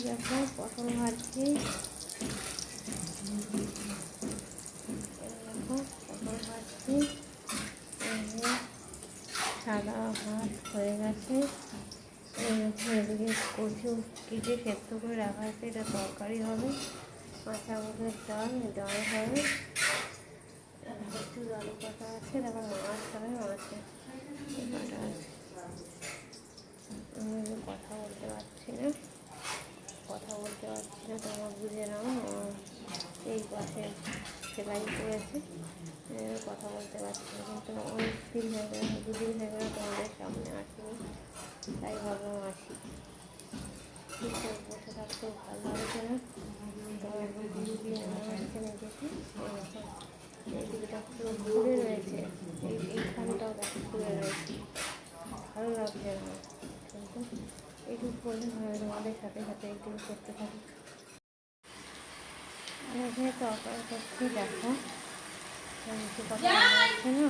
দেখো পটল ভাজছি। দেখো পটল ভাজছি। সাদা ভাত হয়ে গেছে। এদিকে কচু কেটে সেদ্ধ করে রাখা আছে, এটা তরকারি হবে। কাঁচা মুখের ডাল, ডাল হবে। একটু আলু কাটা আছে, তারপর মাছ হবে, মাছের কাটা আছে। আমি কথা বলতে পারছি না, তোমরা বুঝে নাও। এই পাশে সেলাই করেছে, কথা বলতে পারছি না। কিন্তু অনেক দিন হয়ে গেল, 2 দিন হয়ে গেল তোমাদের সামনে আসিনি, তাই ভাবলাম আসি। ঠিকঠাক বসে থাকতেও ভালো লাগছে না। তোমার মাঝখানে দেখি এই দিকটা পুরো ঘুরে রয়েছে, এইখানটাও দেখো ঘুরে রয়েছে, ভালো লাগছে না। কিন্তু এইটুকু করলে হয়, তোমাদের সাথে সাথে এইটুকু করতে থাকি। এখানে তরকারি করছি, দেখো কিছু কথা আছে না,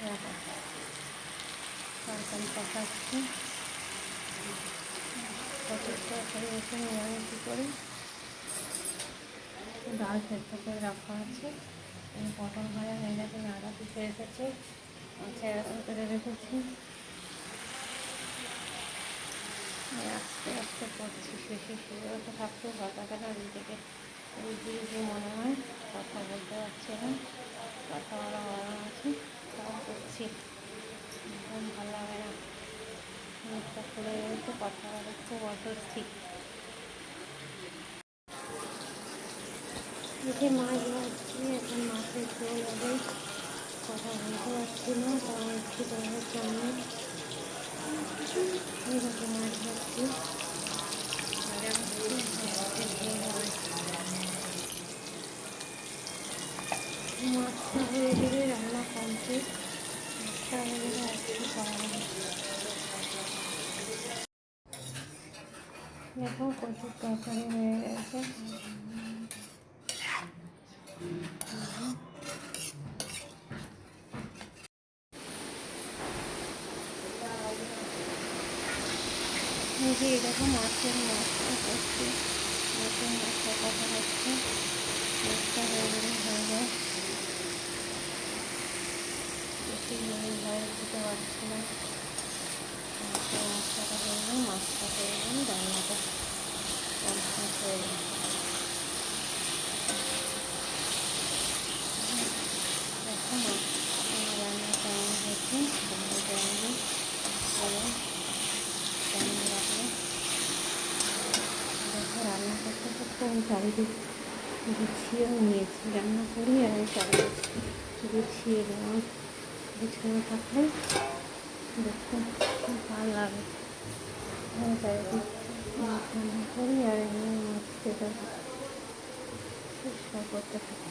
দেখো তরকারি কষাচ্ছি। কচুর তরকারি এসে নিয়ে কী করে ডাল সেদ্ধ করে রাখা আছে। পটল ভাজা হয়ে গেছে, আদা পিঠে রেখেছি, এরকম করে রেখেছি। আস্তে আস্তে করছি, শেষে শুরুতে থাকতেও ভালো থাকে না। দিদিকে দিদি মনে হয় কথা বলতে পারছি না, কথা বলা বারণ আছে, তাও করছি। একদম ভালো লাগে না, মুখটা খুলে রয়েছে, কথা বলা খুব অস্বস্তি। এতে মাছ ভাজছি, এখন মাছের ঝোল হবে। কথা বলতে পারছি না, তাও একটু তোমাদের সামনে এইরকম মাছ ভাজছি, ভাজা ভাজছি, মাছের ঝোল হবে। মাছটা হয়ে গেলে রান্না কমপ্লিট, মাছটা হয়ে গেলে আর কিছু করা হবে। দেখো কচুর তরকারি হয়ে গেছে। এরকম মাছটা করছি, মাছটা কথা হচ্ছে, মাছটা হয়ে গেলে হয়ে যায়। বেশি ভয় দিতে পারছি না। মাছটা হয়ে গেলে রান্নাটা কমপ্লিট হয়ে যায়। দেখো মাছ রান্না কেমন হয়েছে, তোমরা জানবে এবং কেমন লাগলো। দেখো রান্না করতে করতে আমি চারিদিক গুছিয়েও নিয়েছি, রান্না করি আর আমি চারিদিক গুছিয়ে নিলাম। গুছিয়ে থাকলে দেখতে খুব ভালো লাগে। চারিদিক রান্না করি আর এমনি মুছতে থাকি, পরিষ্কার করতে থাকি।